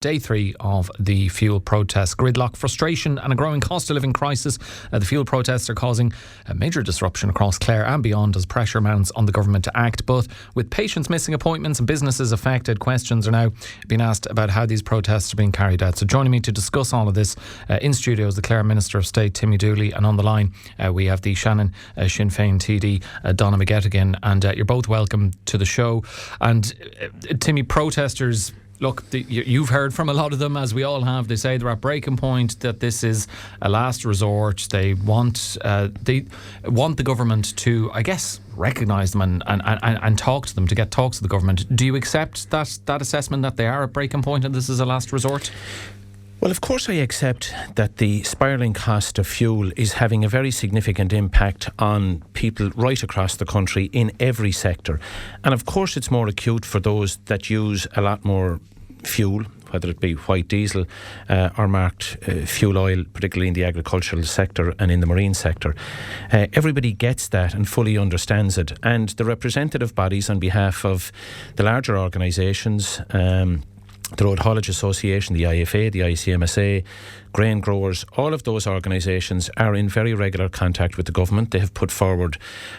Day 3 of the fuel protests. Gridlock, frustration and a growing cost of living crisis. The fuel protests are causing a major disruption across Clare and beyond as pressure mounts on the government to act. But with patients missing appointments and businesses affected, questions are now being asked about how these protests are being carried out. So joining me to discuss all of this in studio is the Clare Minister of State, Timmy Dooley, and on the line we have the Shannon Sinn Féin TD, Donna McGettigan, and you're both welcome to the show. And Timmy, protesters, look, you've heard from a lot of them, as we all have. They say they're at breaking point, that this is a last resort. They want the government to, I guess, recognise them and talk to them, to get talks to the government. Do you accept that assessment, that they are at breaking point and this is a last resort? Well, of course I accept that the spiralling cost of fuel is having a very significant impact on people right across the country in every sector. And of course it's more acute for those that use a lot more fuel, whether it be white diesel or marked fuel oil, particularly in the agricultural sector and in the marine sector. Everybody gets that and fully understands it. And the representative bodies on behalf of the larger organisations, the Road Haulage Association, the IFA, the ICMSA, grain growers, all of those organisations are in very regular contact with the government. They have put forward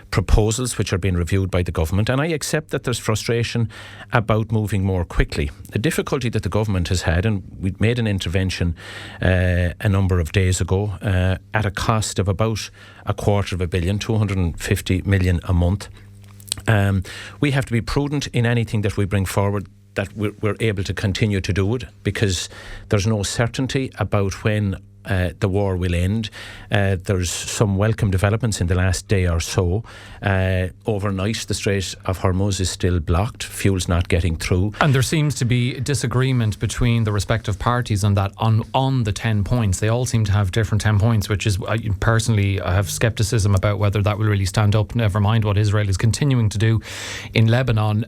proposals which are being reviewed by the government, and I accept that there's frustration about moving more quickly. The difficulty that the government has had, and we made an intervention a number of days ago at a cost of about $250 million, 250 million a month. We have to be prudent in anything that we bring forward, that we're able to continue to do it, because there's no certainty about when the war will end. There's some welcome developments in the last day or so. Overnight, the Strait of Hormuz is still blocked. Fuel's not getting through. And there seems to be disagreement between the respective parties on that, on the 10 points. They all seem to have different 10 points, which is, personally, I have scepticism about whether that will really stand up, never mind what Israel is continuing to do in Lebanon.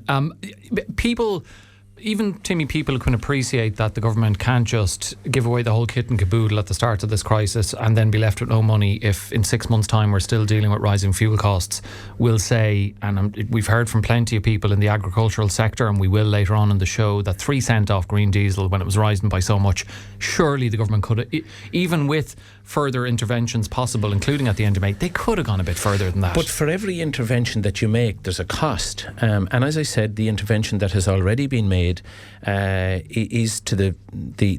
Even, Timmy, people can appreciate that the government can't just give away the whole kit and caboodle at the start of this crisis and then be left with no money if in 6 months' time we're still dealing with rising fuel costs. We'll say, and we've heard from plenty of people in the agricultural sector, and we will later on in the show, that 3 cent off green diesel when it was rising by so much. Surely the government could have, even with further interventions possible, including at the end of May, they could have gone a bit further than that. But for every intervention that you make, there's a cost. And as I said, the intervention that has already been made is to the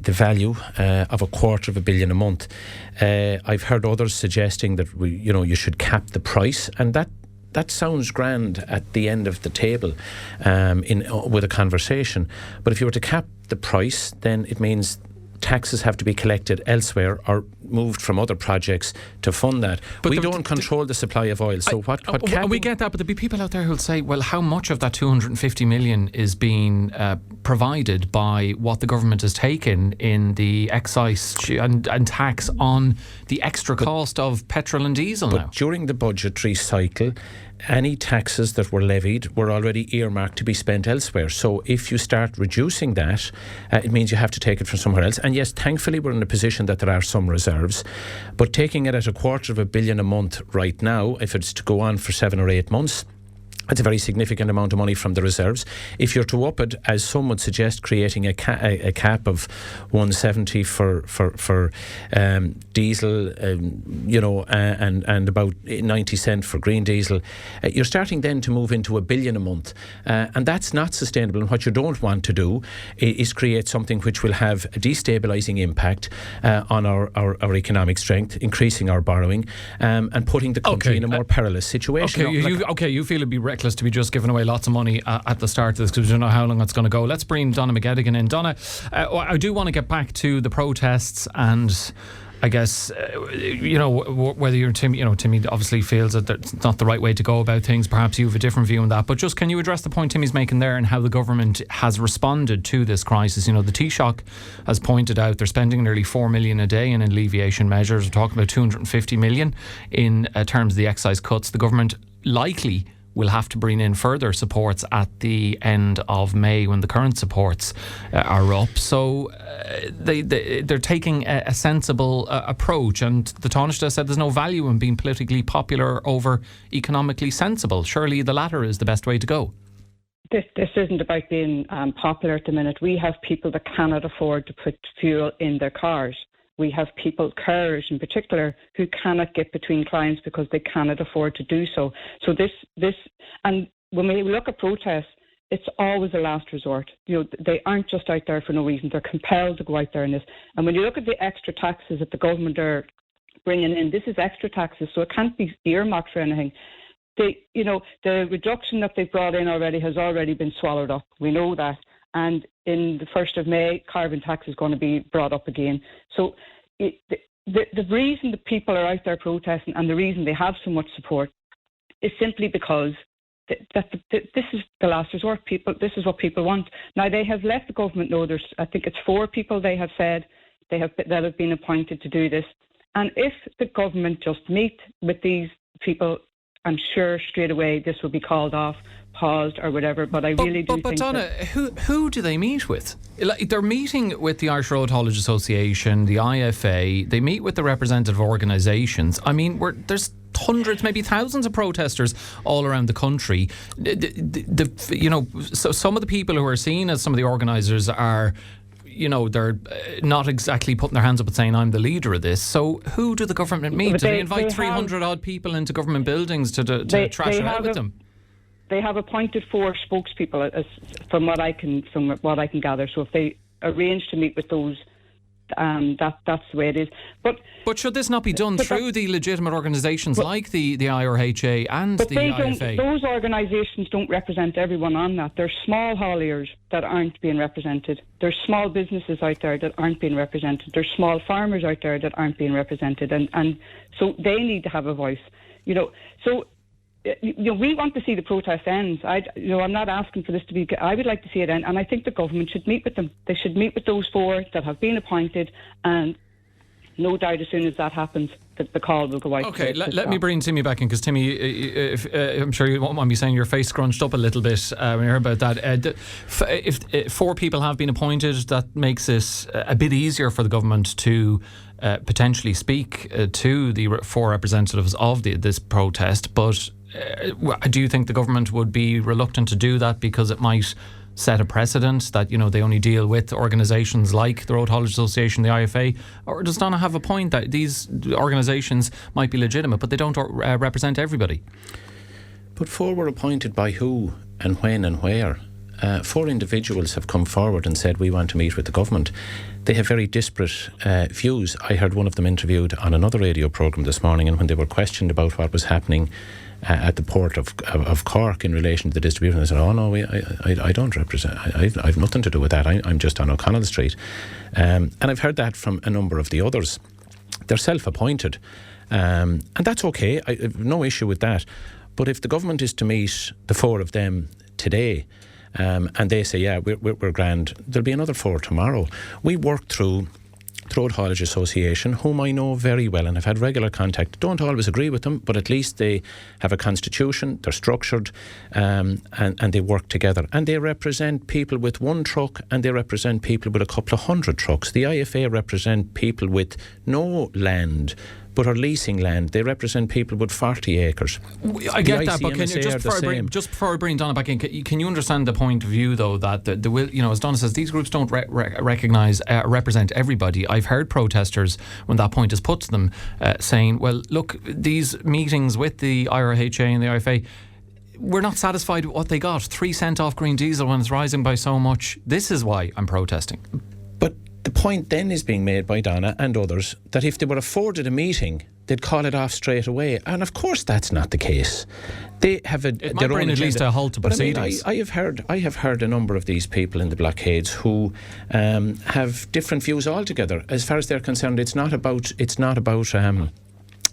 value of $250 million a month. I've heard others suggesting that you should cap the price, and that sounds grand at the end of the table with a conversation. But if you were to cap the price, then it means taxes have to be collected elsewhere or moved from other projects to fund that. But we don't control the supply of oil. So we get that, but there'll be people out there who'll say, well, how much of that 250 million is being provided by what the government has taken in the excise and tax on the extra cost of petrol and diesel now? But during the budgetary cycle, any taxes that were levied were already earmarked to be spent elsewhere. So if you start reducing that, it means you have to take it from somewhere else. And yes, thankfully we're in a position that there are some reserves, but taking it at $250 million a month right now, if it's to go on for 7 or 8 months, that's a very significant amount of money from the reserves. If you're to up it, as some would suggest, creating a cap of 170 for diesel, and about 90 cent for green diesel, you're starting then to move into $1 billion a month, and that's not sustainable. And what you don't want to do is create something which will have a destabilising impact on our economic strength, increasing our borrowing, and putting the country in a more perilous situation. You feel it'd be reckless to be just giving away lots of money at the start of this, because we don't know how long it's going to go. Let's bring Donna McGettigan in. Donna, I do want to get back to the protests, and I guess whether you're Timmy. Timmy obviously feels that it's not the right way to go about things. Perhaps you have a different view on that. But just, can you address the point Timmy's making there and how the government has responded to this crisis? The Taoiseach has pointed out they're spending nearly $4 million a day in alleviation measures. We're talking about 250 million in terms of the excise cuts. The government likely will have to bring in further supports at the end of May when the current supports are up. So they're taking a sensible approach, and the Taoiseach said there's no value in being politically popular over economically sensible. Surely the latter is the best way to go. This isn't about being popular at the minute. We have people that cannot afford to put fuel in their cars. We have people, carers in particular, who cannot get between clients because they cannot afford to do so. So and when we look at protests, it's always a last resort. They aren't just out there for no reason. They're compelled to go out there in this. And when you look at the extra taxes that the government are bringing in, this is extra taxes, so it can't be earmarked for anything. The reduction that they've brought in already has already been swallowed up. We know that. And in the 1st of May, carbon tax is going to be brought up again. So the reason that people are out there protesting and the reason they have so much support is simply because this is the last resort. This is what people want. Now, they have let the government know I think it's 4 people they have said that have been appointed to do this. And if the government just meet with these people, I'm sure straight away this will be called off, paused or whatever. But I really do think... But Donna, who do they meet with? They're meeting with the Irish Road Haulage Association, the IFA. They meet with the representative organisations. I mean, there's hundreds, maybe thousands of protesters all around the country. So some of the people who are seen as some of the organisers are... they're not exactly putting their hands up and saying, I'm the leader of this. So who do the government meet? Do they invite 300 odd people into government buildings to trash it out with them? They have appointed 4 spokespeople, from what I can gather. So if they arrange to meet with those, that's the way it is. But should this not be done through the legitimate organisations like the IRHA and the IFA? Those organisations don't represent everyone on that. There's small hauliers that aren't being represented. There's small businesses out there that aren't being represented. There's small farmers out there that aren't being represented, and so they need to have a voice. We want to see the protest end. I'm not asking for this to be... I would like to see it end, and I think the government should meet with them. They should meet with those 4 that have been appointed, and no doubt as soon as that happens, the call will go out. Okay, let me bring Timmy back in, because Timmy, I'm sure you won't mind me saying your face scrunched up a little bit when you heard about that. If 4 people have been appointed, that makes it a bit easier for the government to potentially speak to the 4 representatives of this protest, but do you think the government would be reluctant to do that because it might set a precedent that they only deal with organisations like the Road Haulage Association, the IFA? Or does Donna have a point that these organisations might be legitimate but they don't represent everybody? But 4 were appointed by who and when and where? 4 individuals have come forward and said we want to meet with the government. They have very disparate views. I heard one of them interviewed on another radio programme this morning, and when they were questioned about what was happening at the port of Cork in relation to the distribution, they said, oh no, I don't represent, I've nothing to do with that, I'm just on O'Connell Street. And I've heard that from a number of the others. They're self-appointed, and that's okay, I have no issue with that. But if the government is to meet the 4 of them today, and they say, yeah, we're grand, there'll be another 4 tomorrow. We work through the Road Haulage Association, whom I know very well and have had regular contact. Don't always agree with them, but at least they have a constitution, they're structured, and they work together. And they represent people with 1 truck, and they represent people with a couple of 100 trucks. The IFA represent people with no land, but are leasing land. They represent people with 40 acres. I get that, but can you, just before I bring Donna back in, can you understand the point of view, though, that the will, as Donna says, these groups don't recognise, represent everybody. I've heard protesters, when that point is put to them, saying, well, look, these meetings with the IRHA and the IFA, we're not satisfied with what they got. 3 cent off green diesel when it's rising by so much. This is why I'm protesting. But the point then is being made by Donna and others that if they were afforded a meeting, they'd call it off straight away. And of course that's not the case. They have their own agenda. At least a halt to proceedings. I have heard a number of these people in the Blockades who have different views altogether. As far as they're concerned, it's not about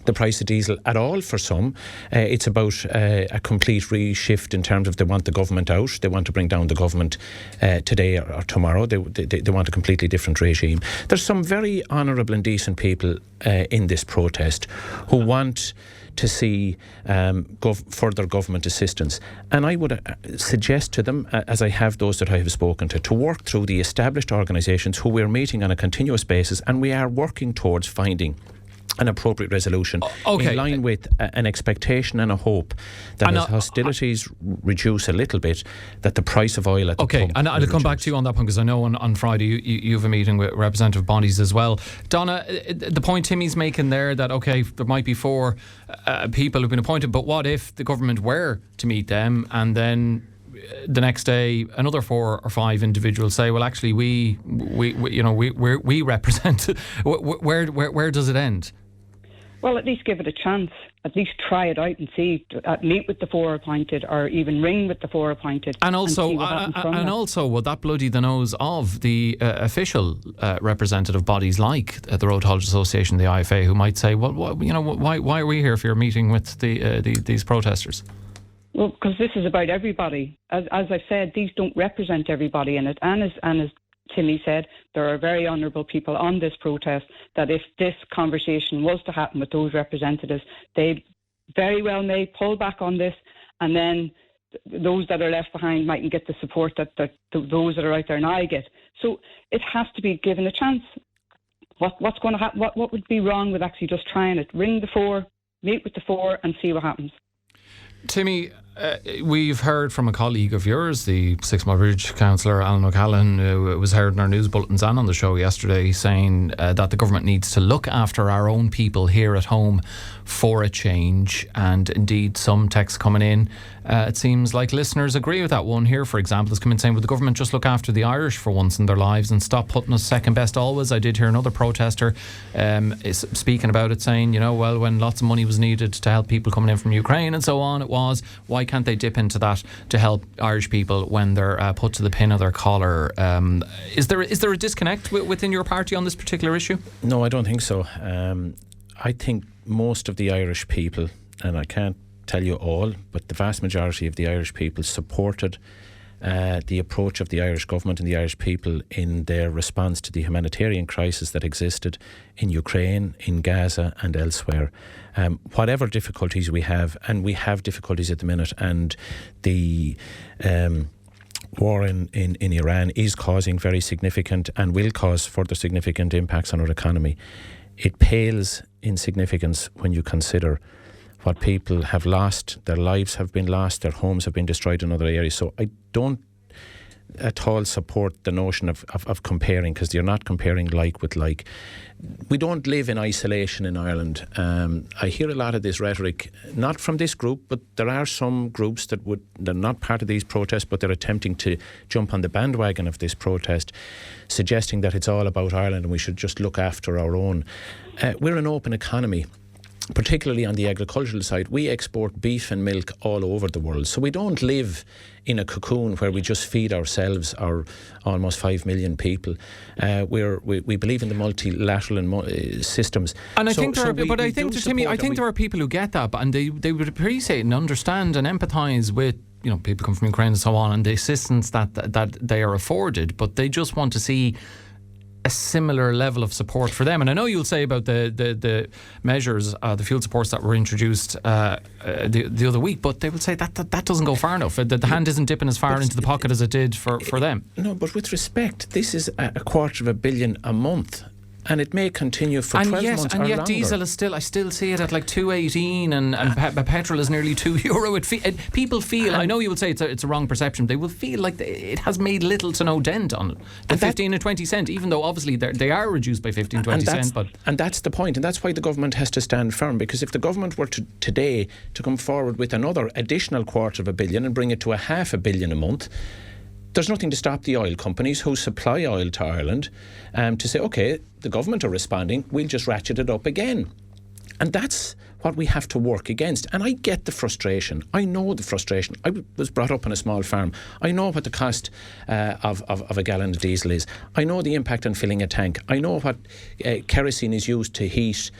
the price of diesel at all for some. It's about a complete reshift in terms of they want the government out. They want to bring down the government today or tomorrow. They want a completely different regime. There's some very honourable and decent people in this protest who want to see further government assistance. And I would suggest to them, as I have those that I have spoken to work through the established organisations who we're meeting on a continuous basis, and we are working towards finding an appropriate resolution in line with an expectation and a hope that as hostilities reduce a little bit, that the price of oil at the pump and I'll come back to you on that point, because I know on Friday you have a meeting with representative bodies as well. Donna, the point Timmy's making there, that there might be 4 people who've been appointed, but what if the government were to meet them and then the next day another 4 or 5 individuals say, well, actually we represent where does it end? Well, at least give it a chance. At least try it out and see. Meet with the 4 appointed, or even ring with the 4 appointed. And also, would that bloody the nose of the official representative bodies like the Road Haulage Association, the IFA, who might say, well, why are we here if you're meeting with these protesters? Well, because this is about everybody. As I've said, these don't represent everybody in it. And as Timmy said, there are very honourable people on this protest that if this conversation was to happen with those representatives, they very well may pull back on this, and then those that are left behind mightn't get the support that those that are out there now get. So it has to be given a chance. What's going to happen? What would be wrong with actually just trying it? Ring the 4, meet with the 4 and see what happens. Timmy, we've heard from a colleague of yours, the Six Mile Bridge councillor Alan O'Callaghan, who was heard in our news bulletins and on the show yesterday, saying that the government needs to look after our own people here at home for a change. And indeed, some texts coming in, it seems like listeners agree with that. One here, for example, has come in saying, would the government just look after the Irish for once in their lives and stop putting us second best always? I did hear another protester is speaking about it, saying, well, when lots of money was needed to help people coming in from Ukraine and so on, it was, why can't they dip into that to help Irish people when they're put to the pin of their collar? Is there a disconnect within your party on this particular issue? No, I don't think so. I think most of the Irish people, and I can't tell you all, but the vast majority of the Irish people supported the approach of the Irish government and the Irish people in their response to the humanitarian crisis that existed in Ukraine, in Gaza and elsewhere. Whatever difficulties we have, and we have difficulties at the minute, and the war in Iran is causing very significant and will cause further significant impacts on our economy. It pales in significance when you consider what people have lost. Their lives have been lost, their homes have been destroyed in other areas. So I don't at all support the notion of comparing, because you're not comparing like with like. We don't live in isolation in Ireland. I hear a lot of this rhetoric, not from this group, but there are some groups they're not part of these protests, but they're attempting to jump on the bandwagon of this protest, suggesting that it's all about Ireland and we should just look after our own. We're an open economy. Particularly on the agricultural side, we export beef and milk all over the world. So we don't live in a cocoon where we just feed ourselves, our almost 5 million people. We believe in the multilateral systems. And I think there are people who get that, and they would appreciate and understand and empathise with people come from Ukraine and so on, and the assistance that they are afforded, but they just want to see a similar level of support for them. And I know you'll say about the measures, the fuel supports that were introduced the other week, but they will say that doesn't go far enough. The hand isn't dipping as far into the pocket as it did for them. No, but with respect, this is a $250 million a month. And it may continue for 12 months or longer. And yet diesel is I still see it at like 2.18 and petrol is nearly €2. People feel, I know you will say it's a wrong perception, they will feel like it has made little to no dent on it. The 15 and 20 cent, even though obviously they are reduced by 15, 20 cents. And that's the point, and that's why the government has to stand firm, because if the government were today to come forward with another additional $250 million and bring it to $500 million a month, there's nothing to stop the oil companies who supply oil to Ireland to say, OK, the government are responding, we'll just ratchet it up again. And that's what we have to work against. And I get the frustration. I know the frustration. I was brought up on a small farm. I know what the cost of a gallon of diesel is. I know the impact on filling a tank. I know what kerosene is used to heat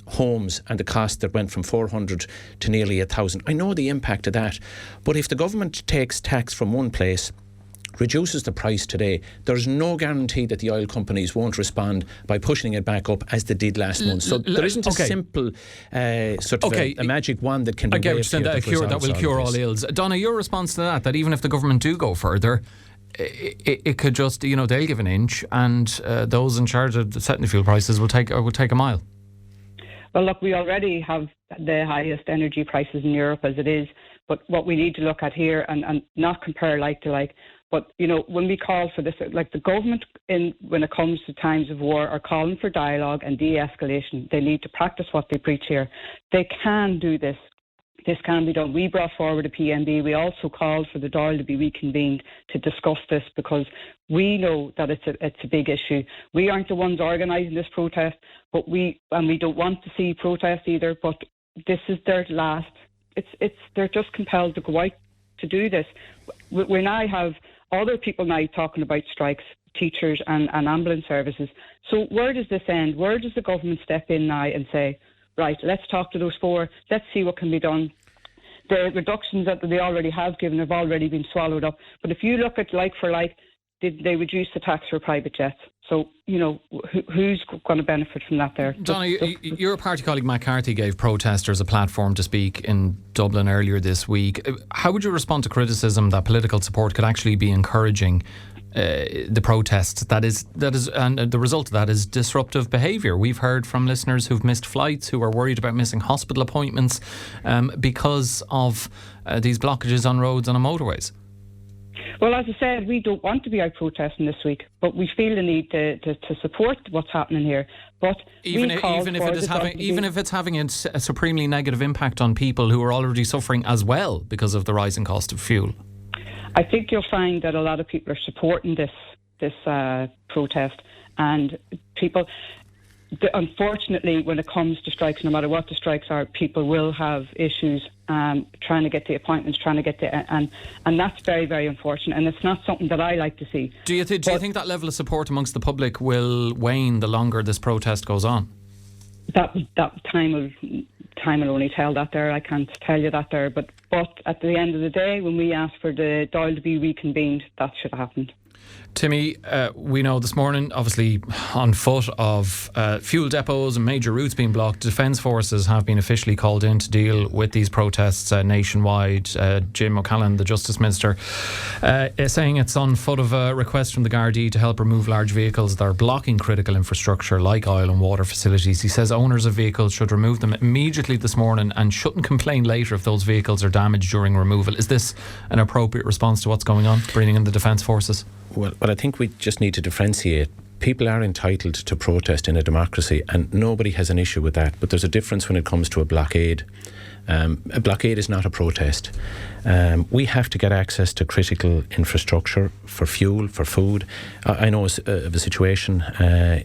homes and the cost that went from 400 to nearly 1,000. I know the impact of that. But if the government takes tax from one place, reduces the price today, there's no guarantee that the oil companies won't respond by pushing it back up as they did last month. So there isn't a simple a magic wand that can be waved here that will cure all ills. Donna, your response to that even if the government do go further, it could just, they'll give an inch and those in charge of setting the fuel prices will take a mile. Well, look, we already have the highest energy prices in Europe as it is, but what we need to look at here and not compare like to like, but, you know, when we call for this, like the government, when it comes to times of war, are calling for dialogue and de-escalation. They need to practice what they preach here. They can do this. This can be done. We brought forward a PMB. We also called for the Dáil to be reconvened to discuss this because we know that it's a big issue. We aren't the ones organising this protest, but we don't want to see protests either. But this is their last. They're just compelled to go out to do this. We now have other people now talking about strikes, teachers and ambulance services. So where does this end? Where does the government step in now and say, right, let's talk to those four, let's see what can be done. The reductions that they already have given have already been swallowed up. But if you look at like for like, did they reduce the tax for private jets? So, you know, who's going to benefit from that there? Donna, your party colleague Matt Carthy gave protesters a platform to speak in Dublin earlier this week. How would you respond to criticism that political support could actually be encouraging the protests and the result of that is disruptive behaviour? We've heard from listeners who've missed flights, who are worried about missing hospital appointments because of these blockages on roads and on motorways. Well, as I said, we don't want to be out protesting this week, but we feel the need to support what's happening here. But even if it's having a supremely negative impact on people who are already suffering as well because of the rising cost of fuel. I think you'll find that a lot of people are supporting this protest, and people. Unfortunately, when it comes to strikes, no matter what the strikes are, people will have issues trying to get the appointments, and that's very, very unfortunate, and it's not something that I like to see. Do you think that level of support amongst the public will wane the longer this protest goes on? That time will only tell that there. I can't tell you that there, but at the end of the day, when we asked for the Dáil to be reconvened, that should have happened. Timmy, we know this morning, obviously on foot of fuel depots and major routes being blocked, Defence Forces have been officially called in to deal with these protests nationwide. Jim O'Callaghan, the Justice Minister, is saying it's on foot of a request from the Gardaí to help remove large vehicles that are blocking critical infrastructure like oil and water facilities. He says owners of vehicles should remove them immediately this morning and shouldn't complain later if those vehicles are damaged during removal. Is this an appropriate response to what's going on, bringing in the Defence Forces? Well, I think we just need to differentiate. People are entitled to protest in a democracy, and nobody has an issue with that. But there's a difference when it comes to a blockade. A blockade is not a protest. We have to get access to critical infrastructure for fuel, for food. I know of a situation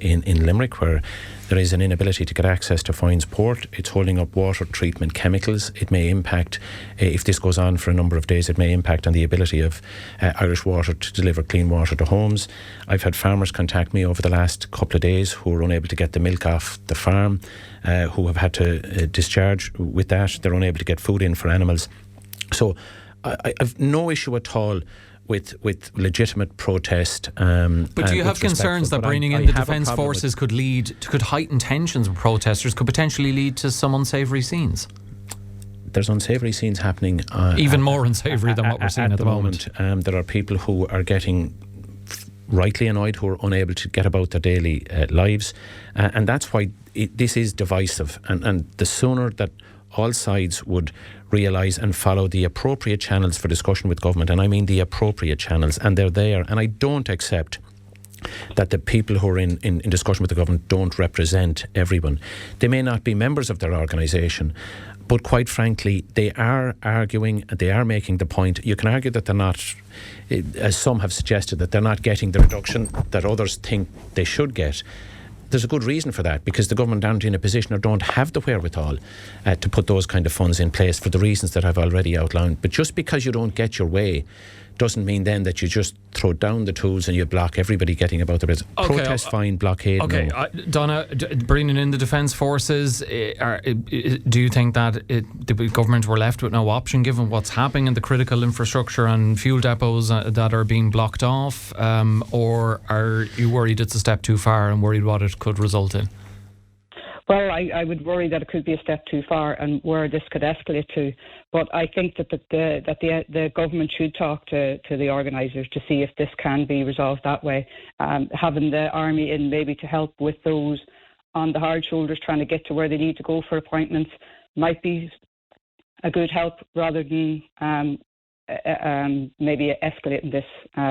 in Limerick where there is an inability to get access to Féin's port. It's holding up water treatment chemicals. It may impact, if this goes on for a number of days, it may impact on the ability of Irish Water to deliver clean water to homes. I've had farmers contact me over the last couple of days who are unable to get the milk off the farm, who have had to discharge with that. They're unable to get food in for animals. So I've no issue at all with legitimate protest. But do you have concerns that bringing in the Defence Forces could heighten tensions with protesters, could potentially lead to some unsavoury scenes? There's unsavoury scenes happening. Even more unsavoury than what we're seeing at the moment. There are people who are getting rightly annoyed, who are unable to get about their daily lives. And that's why this is divisive. And the sooner that all sides would realise and follow the appropriate channels for discussion with government, and I mean the appropriate channels, and they're there. And I don't accept that the people who are in discussion with the government don't represent everyone. They may not be members of their organisation, but quite frankly, they are arguing, they are making the point. You can argue that they're not, as some have suggested, that they're not getting the reduction that others think they should get. There's a good reason for that, because the government aren't in a position or don't have the wherewithal to put those kind of funds in place for the reasons that I've already outlined. But just because you don't get your way doesn't mean then that you just throw down the tools and you block everybody getting about their business. Protest fine, blockade no. Donna, bringing in the Defence Forces, do you think that the government were left with no option given what's happening in the critical infrastructure and fuel depots that are being blocked off, or are you worried it's a step too far and worried what it could result in? Well, I would worry that it could be a step too far and where this could escalate to. But I think that the government should talk to the organisers to see if this can be resolved that way. Having the army in maybe to help with those on the hard shoulders trying to get to where they need to go for appointments might be a good help rather than maybe escalating this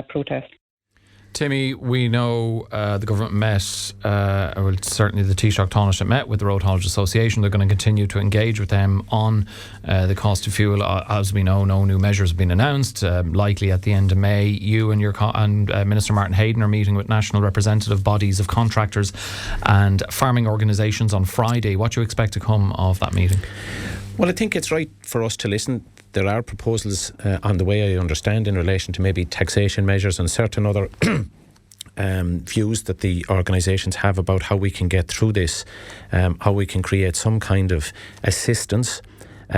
protest. Timmy, we know the government met, or certainly the Taoiseach Taoiseach met with the Road Haulage Association. They're going to continue to engage with them on the cost of fuel. As we know, no new measures have been announced. Likely at the end of May, you and Minister Martin Hayden are meeting with national representative bodies of contractors and farming organisations on Friday. What do you expect to come of that meeting? Well, I think it's right for us to listen. There are proposals on the way, I understand, in relation to maybe taxation measures and certain other views that the organisations have about how we can get through this, how we can create some kind of assistance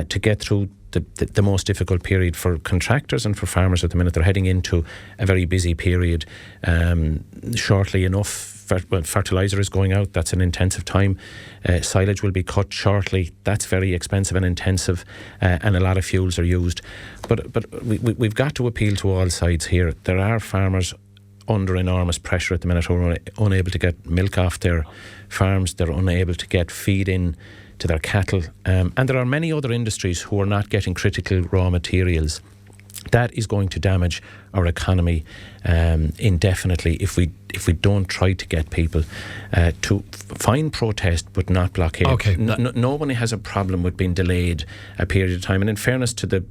to get through the most difficult period for contractors and for farmers at the minute. They're heading into a very busy period. Shortly enough, fertiliser is going out. That's an intensive time. Silage will be cut shortly. That's very expensive and intensive, and a lot of fuels are used. But we've got to appeal to all sides here. There are farmers under enormous pressure at the minute who are unable to get milk off their farms. They're unable to get feed in to their cattle. And there are many other industries who are not getting critical raw materials. That is going to damage our economy indefinitely if we don't try to get people to fine protest but not blockade. Okay. Nobody has a problem with being delayed a period of time, and in fairness to the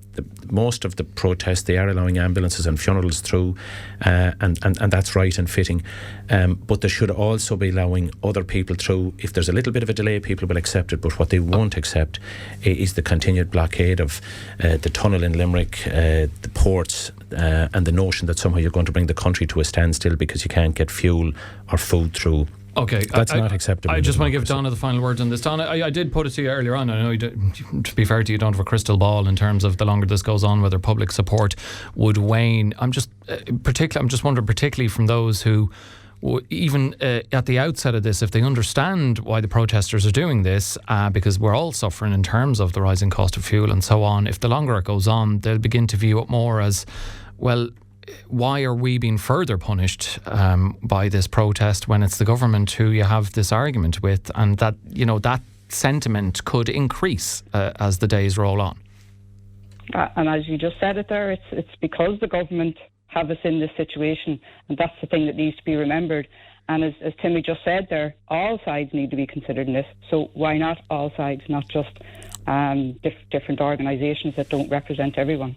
most of the protests, they are allowing ambulances and funerals through, and that's right and fitting, but they should also be allowing other people through. If there's a little bit of a delay, people will accept it, but what they won't accept is the continued blockade of the tunnel in Limerick, the ports, and the notion that somehow you're going to bring the country to a standstill because you can't get fuel or food through. Okay, that's not acceptable. I just want to give Donna the final word on this. Donna, I did put it to you earlier on. I know, to be fair to you, don't have a crystal ball in terms of the longer this goes on, whether public support would wane. I'm just wondering, particularly from those who, even at the outset of this, if they understand why the protesters are doing this, because we're all suffering in terms of the rising cost of fuel and so on, if the longer it goes on, they'll begin to view it more as, well, why are we being further punished by this protest when it's the government who you have this argument with, and that, you know, that sentiment could increase as the days roll on. And as you just said it there, it's because the government have us in this situation, and that's the thing that needs to be remembered. And as Timmy just said there, all sides need to be considered in this. So why not all sides, not just different organisations that don't represent everyone?